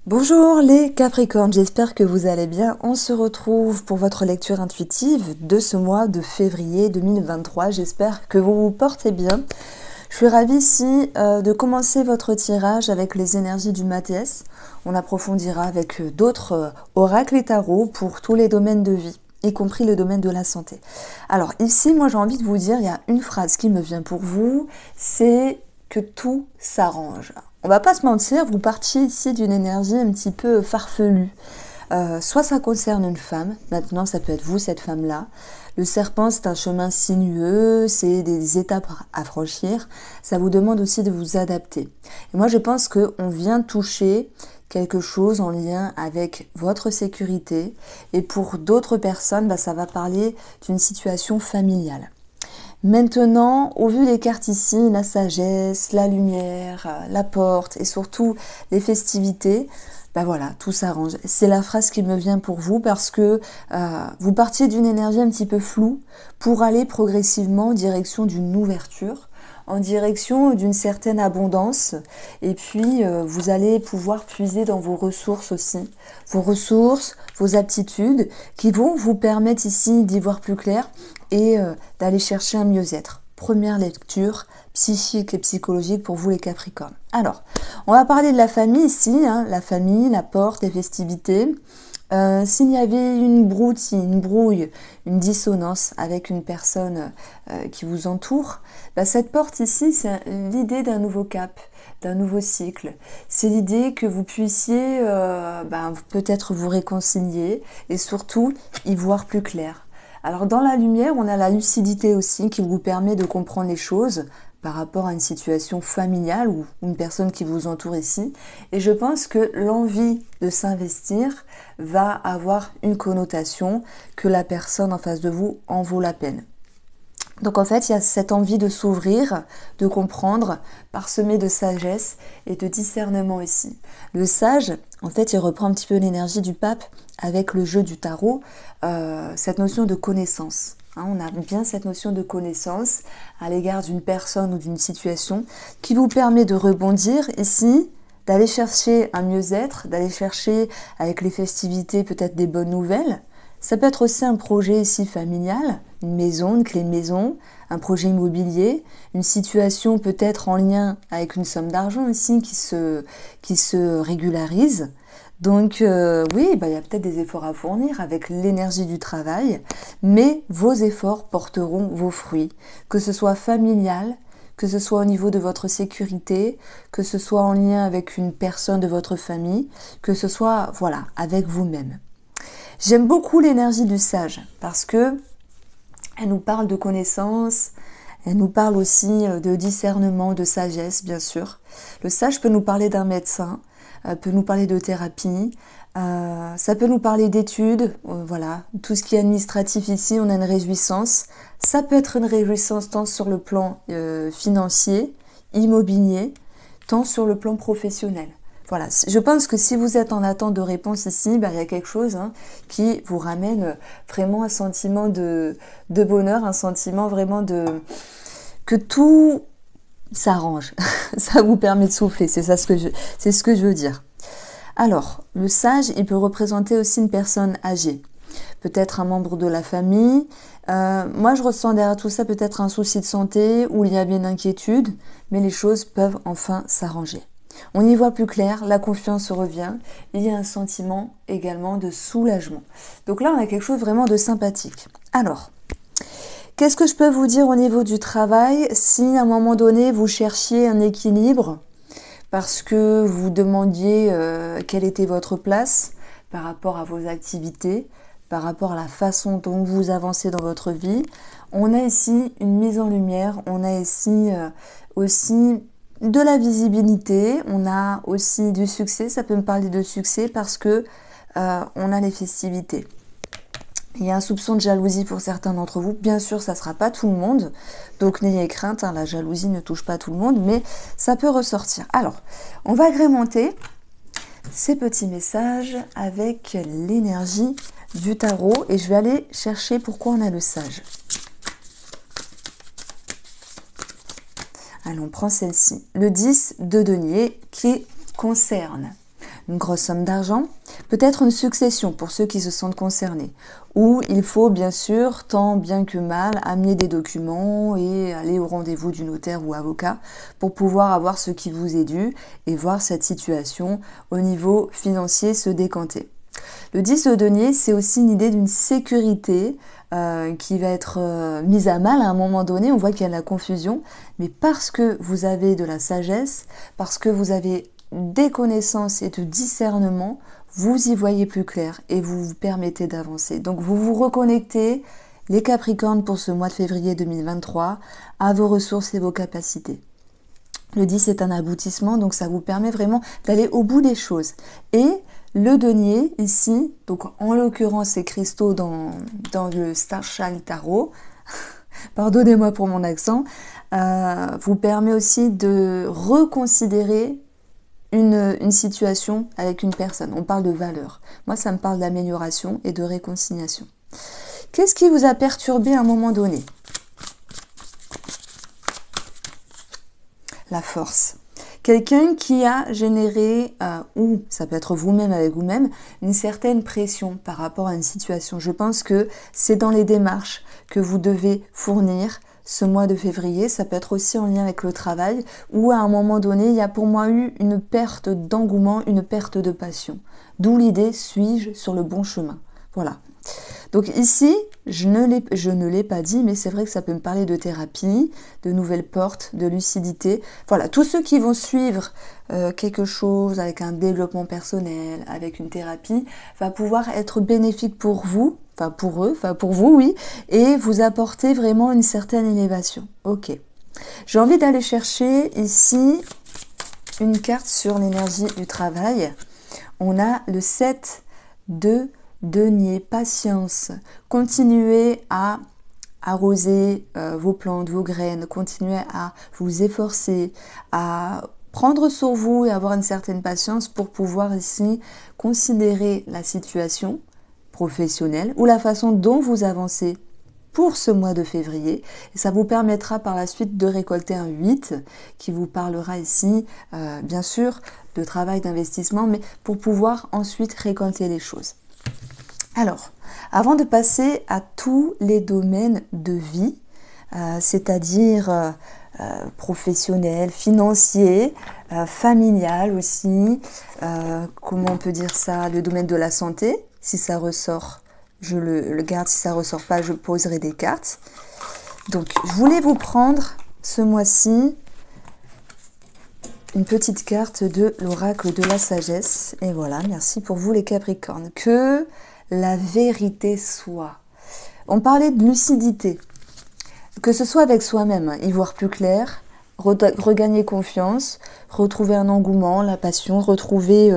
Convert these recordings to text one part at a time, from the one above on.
Bonjour les Capricornes, j'espère que vous allez bien. On se retrouve pour votre lecture intuitive de ce mois de février 2023. J'espère que vous vous portez bien. Je suis ravie ici de commencer votre tirage avec les énergies du Mathias. On approfondira avec d'autres oracles et tarots pour tous les domaines de vie, y compris le domaine de la santé. Alors ici, moi j'ai envie de vous dire, il y a une phrase qui me vient pour vous, c'est que tout s'arrange. On va pas se mentir, vous partiez ici d'une énergie un petit peu farfelue. Soit ça concerne une femme, maintenant ça peut être vous, cette femme-là. Le serpent, c'est un chemin sinueux, c'est des étapes à franchir. Ça vous demande aussi de vous adapter. Et moi, je pense qu'on vient toucher quelque chose en lien avec votre sécurité. Et pour d'autres personnes, ça va parler d'une situation familiale. Maintenant, au vu des cartes ici, la sagesse, la lumière, la porte et surtout les festivités, voilà, tout s'arrange. C'est la phrase qui me vient pour vous parce que vous partiez d'une énergie un petit peu floue pour aller progressivement en direction d'une ouverture, en direction d'une certaine abondance, et puis vous allez pouvoir puiser dans vos ressources aussi, vos aptitudes qui vont vous permettre ici d'y voir plus clair et d'aller chercher un mieux-être. Première lecture psychique et psychologique pour vous les Capricornes. Alors, on va parler de la famille ici, la famille, la porte, les festivités. S'il y avait une brouille, une dissonance avec une personne qui vous entoure, cette porte ici, c'est l'idée d'un nouveau cap, d'un nouveau cycle. C'est l'idée que vous puissiez peut-être vous réconcilier et surtout y voir plus clair. Alors dans la lumière, on a la lucidité aussi qui vous permet de comprendre les choses par rapport à une situation familiale ou une personne qui vous entoure ici. Et je pense que l'envie de s'investir va avoir une connotation que la personne en face de vous en vaut la peine. Donc en fait, il y a cette envie de s'ouvrir, de comprendre, parsemé de sagesse et de discernement ici. Le sage, en fait, il reprend un petit peu l'énergie du pape avec le jeu du tarot, cette notion de connaissance. On a bien cette notion de connaissance à l'égard d'une personne ou d'une situation qui vous permet de rebondir ici, d'aller chercher un mieux-être, d'aller chercher avec les festivités peut-être des bonnes nouvelles. Ça peut être aussi un projet ici familial, une maison, une clé de maison, un projet immobilier, une situation peut-être en lien avec une somme d'argent ici qui se régularise. Donc oui, il y a peut-être des efforts à fournir avec l'énergie du travail, mais vos efforts porteront vos fruits, que ce soit familial, que ce soit au niveau de votre sécurité, que ce soit en lien avec une personne de votre famille, que ce soit avec vous-même. J'aime beaucoup l'énergie du sage parce que elle nous parle de connaissance, elle nous parle aussi de discernement, de sagesse bien sûr. Le sage peut nous parler d'un médecin, peut nous parler de thérapie, ça peut nous parler d'études, tout ce qui est administratif ici, on a une réjouissance. Ça peut être une réjouissance tant sur le plan financier, immobilier, tant sur le plan professionnel. Voilà, je pense que si vous êtes en attente de réponse ici, il y a quelque chose qui vous ramène vraiment un sentiment de bonheur, un sentiment vraiment que tout s'arrange. Ça vous permet de souffler, c'est ce que je veux dire. Alors, le sage, il peut représenter aussi une personne âgée, peut-être un membre de la famille. Moi, je ressens derrière tout ça peut-être un souci de santé où il y a bien une inquiétude, mais les choses peuvent enfin s'arranger. On y voit plus clair, la confiance revient, il y a un sentiment également de soulagement. Donc là, on a quelque chose vraiment de sympathique. Alors, qu'est-ce que je peux vous dire au niveau du travail si à un moment donné, vous cherchiez un équilibre parce que vous demandiez quelle était votre place par rapport à vos activités, par rapport à la façon dont vous avancez dans votre vie. On a ici une mise en lumière, on a ici aussi de la visibilité, on a aussi du succès, ça peut me parler de succès parce que on a les festivités. Il y a un soupçon de jalousie pour certains d'entre vous. Bien sûr, ça ne sera pas tout le monde. Donc n'ayez crainte, la jalousie ne touche pas tout le monde, mais ça peut ressortir. Alors, on va agrémenter ces petits messages avec l'énergie du tarot. Et je vais aller chercher pourquoi on a le sage. Allez, on prend celle-ci. Le 10 de denier qui concerne une grosse somme d'argent, peut-être une succession pour ceux qui se sentent concernés, où il faut bien sûr, tant bien que mal, amener des documents et aller au rendez-vous du notaire ou avocat pour pouvoir avoir ce qui vous est dû et voir cette situation au niveau financier se décanter. Le 10 de denier, c'est aussi une idée d'une sécurité qui va être mise à mal à un moment donné. On voit qu'il y a de la confusion, mais parce que vous avez de la sagesse, parce que vous avez des connaissances et de discernement, vous y voyez plus clair et vous vous permettez d'avancer. Donc vous vous reconnectez, les Capricornes, pour ce mois de février 2023, à vos ressources et vos capacités. Le 10 est un aboutissement, donc ça vous permet vraiment d'aller au bout des choses. Et le denier, ici, donc en l'occurrence c'est cristaux dans le Star Child Tarot, pardonnez-moi pour mon accent, vous permet aussi de reconsidérer une situation avec une personne. On parle de valeur. Moi, ça me parle d'amélioration et de réconciliation. Qu'est-ce qui vous a perturbé à un moment donné? La force. Quelqu'un qui a généré, ou ça peut être vous-même avec vous-même, une certaine pression par rapport à une situation. Je pense que c'est dans les démarches que vous devez fournir ce mois de février. Ça peut être aussi en lien avec le travail, où à un moment donné, il y a pour moi eu une perte d'engouement, une perte de passion. D'où l'idée, suis-je sur le bon chemin? Voilà. Donc ici, je ne l'ai pas dit, mais c'est vrai que ça peut me parler de thérapie, de nouvelles portes, de lucidité. Voilà, tous ceux qui vont suivre quelque chose avec un développement personnel, avec une thérapie, va pouvoir être bénéfique pour vous, enfin pour eux, enfin pour vous, oui, et vous apporter vraiment une certaine élévation. Ok. J'ai envie d'aller chercher ici une carte sur l'énergie du travail. On a le 7 de denier, patience, continuez à arroser vos plantes, vos graines, continuez à vous efforcer, à prendre sur vous et avoir une certaine patience pour pouvoir ici considérer la situation professionnelle ou la façon dont vous avancez pour ce mois de février. Et ça vous permettra par la suite de récolter un 8 qui vous parlera ici, bien sûr, de travail, d'investissement, mais pour pouvoir ensuite récolter les choses. Alors, avant de passer à tous les domaines de vie, c'est-à-dire professionnel, financier, familial aussi, comment on peut dire ça, le domaine de la santé, si ça ressort, je le garde, si ça ressort pas, je poserai des cartes. Donc, je voulais vous prendre ce mois-ci une petite carte de l'oracle de la sagesse. Et voilà, merci pour vous les Capricornes. Que la vérité soit. On parlait de lucidité. Que ce soit avec soi-même, y voir plus clair, regagner confiance, retrouver un engouement, la passion, retrouver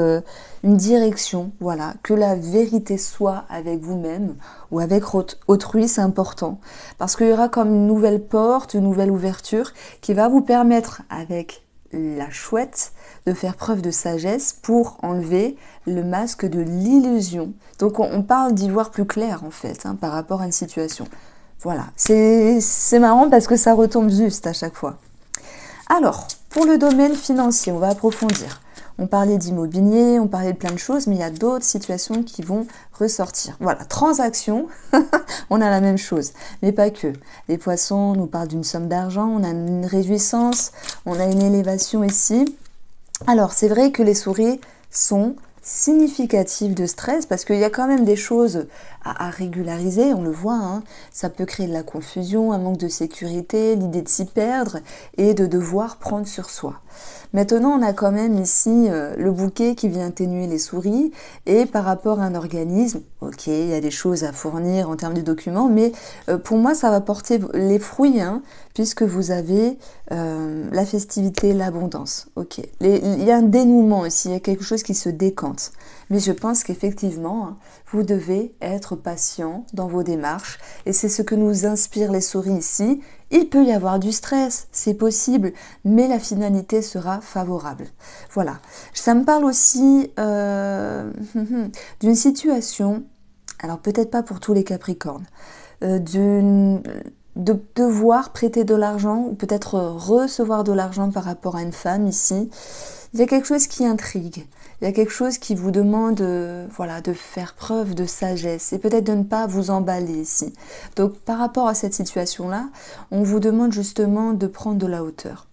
une direction. Voilà, que la vérité soit avec vous-même ou avec autrui, c'est important. Parce qu'il y aura comme une nouvelle porte, une nouvelle ouverture qui va vous permettre, avec la chouette, de faire preuve de sagesse pour enlever le masque de l'illusion. Donc on parle d'y voir plus clair en fait, par rapport à une situation. Voilà, c'est marrant parce que ça retombe juste à chaque fois. Alors, pour le domaine financier, on va approfondir. On parlait d'immobilier, on parlait de plein de choses, mais il y a d'autres situations qui vont ressortir. Voilà, transaction, on a la même chose, mais pas que. Les poissons nous parlent d'une somme d'argent, on a une réjouissance, on a une élévation ici. Alors, c'est vrai que les souris sont significatives de stress parce qu'il y a quand même des choses à régulariser, on le voit, ça peut créer de la confusion, un manque de sécurité, l'idée de s'y perdre et de devoir prendre sur soi. Maintenant, on a quand même ici le bouquet qui vient atténuer les souris et par rapport à un organisme, ok, il y a des choses à fournir en termes de documents, mais pour moi, ça va porter les fruits, puisque vous avez la festivité, l'abondance. Ok, il y a un dénouement aussi, il y a quelque chose qui se décante. Mais je pense qu'effectivement, vous devez être patient dans vos démarches et c'est ce que nous inspirent les souris ici. Il peut y avoir du stress, c'est possible, mais la finalité sera favorable. Voilà, ça me parle aussi d'une situation, alors peut-être pas pour tous les Capricornes, de devoir prêter de l'argent ou peut-être recevoir de l'argent par rapport à une femme ici. Il y a quelque chose qui intrigue. Il y a quelque chose qui vous demande voilà, de faire preuve de sagesse et peut-être de ne pas vous emballer ici. Donc par rapport à cette situation-là, on vous demande justement de prendre de la hauteur.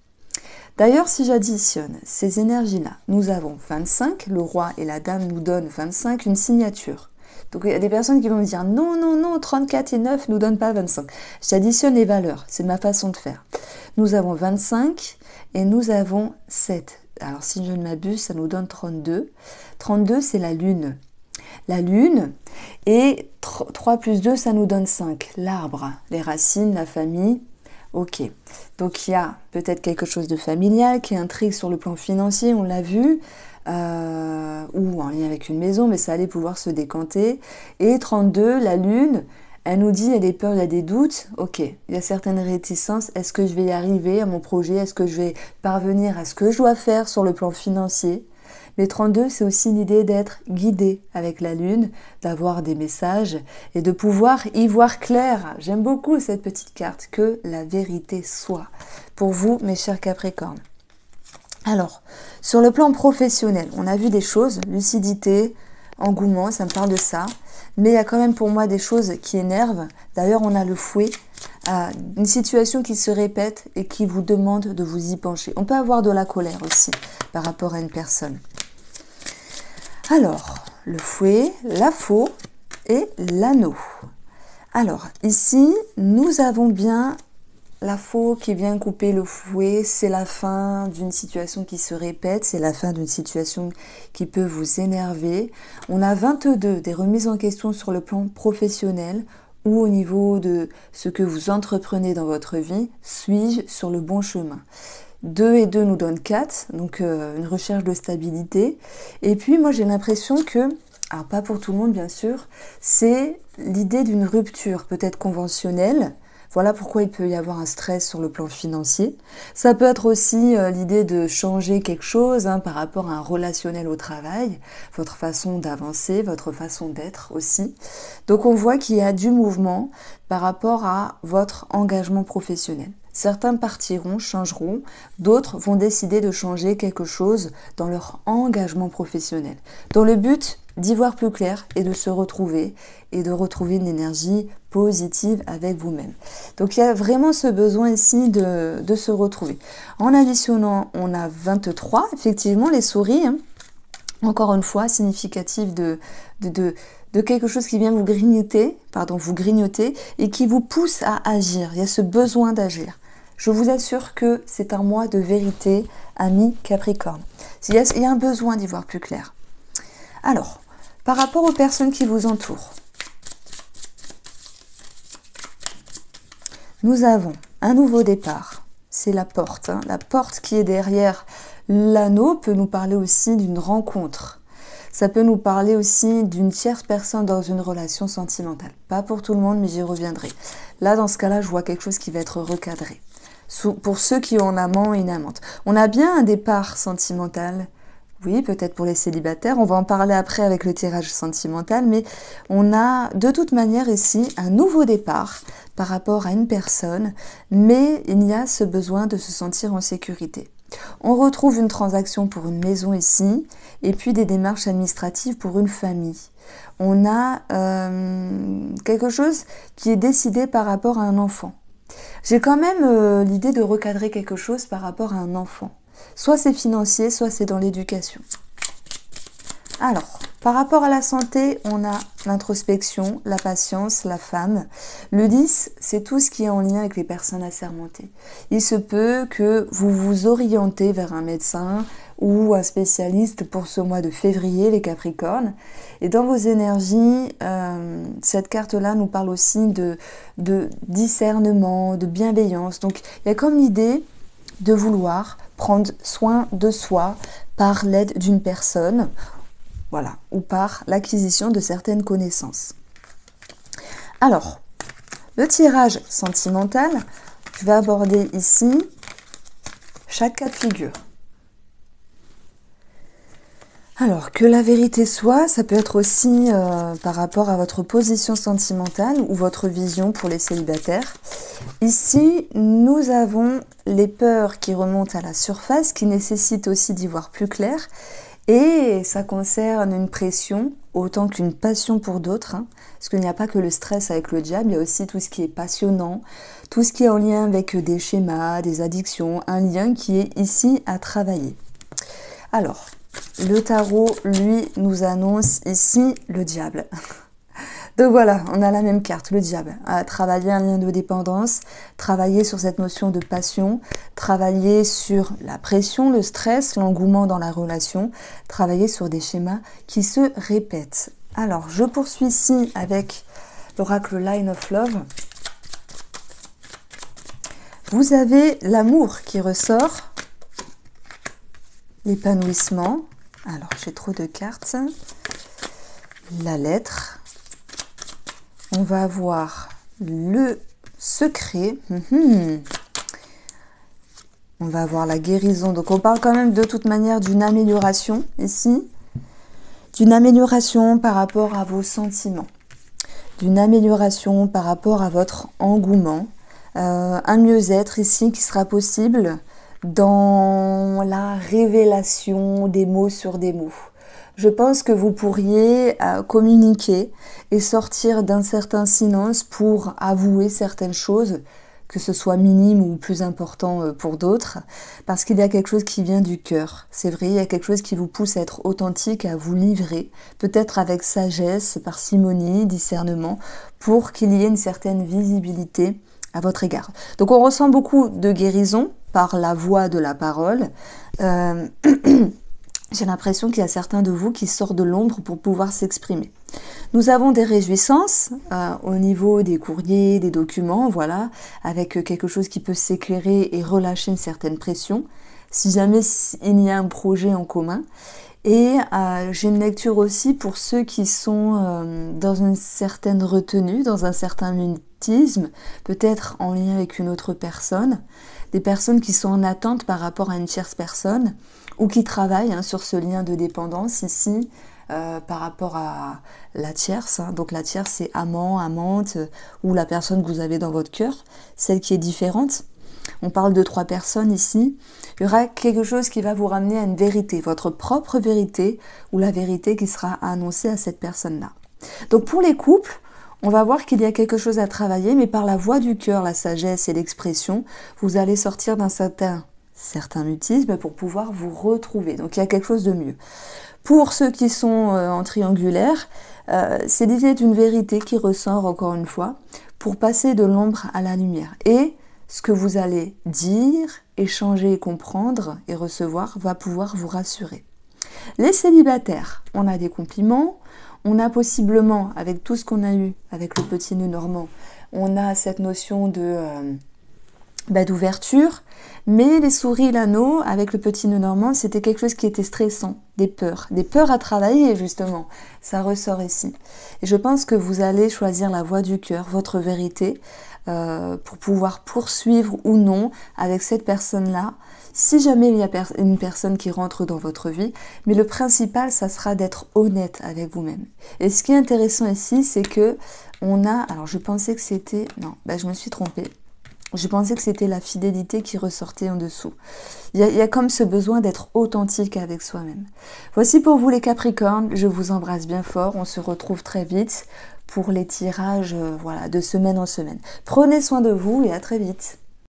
D'ailleurs, si j'additionne ces énergies-là, nous avons 25, le roi et la dame nous donnent 25, une signature. Donc il y a des personnes qui vont me dire non, non, non, 34 et 9 ne nous donnent pas 25. J'additionne les valeurs, c'est ma façon de faire. Nous avons 25 et nous avons 7. Alors si je ne m'abuse, ça nous donne 32. 32, c'est la lune. La lune, et 3 plus 2, ça nous donne 5. L'arbre, les racines, la famille. Ok, donc il y a peut-être quelque chose de familial qui intrigue sur le plan financier, on l'a vu, ou en lien avec une maison, mais ça allait pouvoir se décanter. Et 32, la lune, elle nous dit il y a des peurs, il y a des doutes. Ok, il y a certaines réticences. Est-ce que je vais y arriver à mon projet? Est-ce que je vais parvenir à ce que je dois faire sur le plan financier? Mais 32, c'est aussi l'idée d'être guidé avec la lune, d'avoir des messages et de pouvoir y voir clair. J'aime beaucoup cette petite carte, que la vérité soit. Pour vous, mes chers Capricornes. Alors, sur le plan professionnel, on a vu des choses, lucidité, engouement, ça me parle de ça. Mais il y a quand même pour moi des choses qui énervent. D'ailleurs, on a le fouet, une situation qui se répète et qui vous demande de vous y pencher. On peut avoir de la colère aussi par rapport à une personne. Alors, le fouet, la faux et l'anneau. Alors, ici, nous avons bien la faux qui vient couper le fouet. C'est la fin d'une situation qui se répète, c'est la fin d'une situation qui peut vous énerver. On a 22, des remises en question sur le plan professionnel ou au niveau de ce que vous entreprenez dans votre vie. Suis-je sur le bon chemin ? 2 et 2 nous donnent 4, donc une recherche de stabilité. Et puis moi j'ai l'impression que, alors pas pour tout le monde bien sûr, c'est l'idée d'une rupture peut-être conventionnelle. Voilà pourquoi il peut y avoir un stress sur le plan financier. Ça peut être aussi l'idée de changer quelque chose par rapport à un relationnel au travail, votre façon d'avancer, votre façon d'être aussi. Donc on voit qu'il y a du mouvement par rapport à votre engagement professionnel. Certains partiront, changeront, d'autres vont décider de changer quelque chose dans leur engagement professionnel. Dans le but d'y voir plus clair et de se retrouver et de retrouver une énergie positive avec vous-même. Donc il y a vraiment ce besoin ici de se retrouver. En additionnant, on a 23, effectivement les souris, encore une fois, significative de quelque chose qui vient vous grignoter et qui vous pousse à agir. Il y a ce besoin d'agir. Je vous assure que c'est un mois de vérité, amis Capricorne. Il y a un besoin d'y voir plus clair. Alors, par rapport aux personnes qui vous entourent, nous avons un nouveau départ. C'est la porte. La porte qui est derrière l'anneau peut nous parler aussi d'une rencontre. Ça peut nous parler aussi d'une tierce personne dans une relation sentimentale. Pas pour tout le monde, mais j'y reviendrai. Là, dans ce cas-là, je vois quelque chose qui va être recadré. Pour ceux qui ont un amant et une amante. On a bien un départ sentimental. Oui, peut-être pour les célibataires. On va en parler après avec le tirage sentimental. Mais on a de toute manière ici un nouveau départ par rapport à une personne. Mais il y a ce besoin de se sentir en sécurité. On retrouve une transaction pour une maison ici, et puis des démarches administratives pour une famille. On a quelque chose qui est décidé par rapport à un enfant. J'ai quand même l'idée de recadrer quelque chose par rapport à un enfant. Soit c'est financier, soit c'est dans l'éducation. Alors, par rapport à la santé, on a l'introspection, la patience, la femme. Le 10, c'est tout ce qui est en lien avec les personnes assermentées. Il se peut que vous vous orientez vers un médecin ou un spécialiste pour ce mois de février, les Capricornes. Et dans vos énergies, cette carte-là nous parle aussi de discernement, de bienveillance. Donc, il y a comme l'idée de vouloir prendre soin de soi par l'aide d'une personne. Voilà, ou par l'acquisition de certaines connaissances. Alors, le tirage sentimental, je vais aborder ici chaque cas de figure. Alors, que la vérité soit, ça peut être aussi par rapport à votre position sentimentale ou votre vision pour les célibataires. Ici, nous avons les peurs qui remontent à la surface, qui nécessitent aussi d'y voir plus clair. Et ça concerne une pression autant qu'une passion pour d'autres, hein, parce qu'il n'y a pas que le stress avec le diable, il y a aussi tout ce qui est passionnant, tout ce qui est en lien avec des schémas, des addictions, un lien qui est ici à travailler. Alors, le tarot, lui, nous annonce ici le diable. Donc voilà, on a la même carte, le diable. Travailler un lien de dépendance, travailler sur cette notion de passion, travailler sur la pression, le stress, l'engouement dans la relation, travailler sur des schémas qui se répètent. Alors, je poursuis ici avec l'oracle Line of Love. Vous avez l'amour qui ressort, l'épanouissement. Alors, j'ai trop de cartes. La lettre. On va avoir le secret. On va avoir la guérison. Donc, on parle quand même de toute manière d'une amélioration ici. D'une amélioration par rapport à vos sentiments. D'une amélioration par rapport à votre engouement. Un mieux-être ici qui sera possible dans la révélation des mots sur des mots. Je pense que vous pourriez communiquer et sortir d'un certain silence pour avouer certaines choses, que ce soit minime ou plus important pour d'autres, parce qu'il y a quelque chose qui vient du cœur. C'est vrai, il y a quelque chose qui vous pousse à être authentique, à vous livrer, peut-être avec sagesse, parcimonie, discernement, pour qu'il y ait une certaine visibilité à votre égard. Donc on ressent beaucoup de guérison par la voix de la parole. J'ai l'impression qu'il y a certains de vous qui sortent de l'ombre pour pouvoir s'exprimer. Nous avons des réjouissances au niveau des courriers, des documents, voilà, avec quelque chose qui peut s'éclairer et relâcher une certaine pression, si jamais il y a un projet en commun. Et j'ai une lecture aussi pour ceux qui sont dans une certaine retenue, dans un certain mutisme, peut-être en lien avec une autre personne, des personnes qui sont en attente par rapport à une tierce personne, ou qui travaillent sur ce lien de dépendance ici, par rapport à la tierce. Donc la tierce, c'est amant, amante, ou la personne que vous avez dans votre cœur, celle qui est différente. On parle de 3 personnes ici. Il y aura quelque chose qui va vous ramener à une vérité, votre propre vérité, ou la vérité qui sera annoncée à cette personne-là. Donc pour les couples, on va voir qu'il y a quelque chose à travailler, mais par la voix du cœur, la sagesse et l'expression, vous allez sortir d'un certain mutisme pour pouvoir vous retrouver. Donc il y a quelque chose de mieux. Pour ceux qui sont en triangulaire, c'est l'idée d'une vérité qui ressort encore une fois pour passer de l'ombre à la lumière. Et ce que vous allez dire, échanger, comprendre et recevoir va pouvoir vous rassurer. Les célibataires, on a des compliments, on a possiblement, avec tout ce qu'on a eu avec le petit nœud normand, on a cette notion d'ouverture, mais les souris, l'anneau, avec le petit nœud normand, c'était quelque chose qui était stressant, des peurs à travailler justement, ça ressort ici. Et je pense que vous allez choisir la voie du cœur, votre vérité, pour pouvoir poursuivre ou non avec cette personne-là, si jamais il y a une personne qui rentre dans votre vie, mais le principal, ça sera d'être honnête avec vous-même. Et ce qui est intéressant ici, c'est que on a, alors je pensais que c'était, non, je me suis trompée. Je pensais que c'était la fidélité qui ressortait en dessous. Il y a comme ce besoin d'être authentique avec soi-même. Voici pour vous les Capricornes, je vous embrasse bien fort, on se retrouve très vite pour les tirages de semaine en semaine. Prenez soin de vous et à très vite.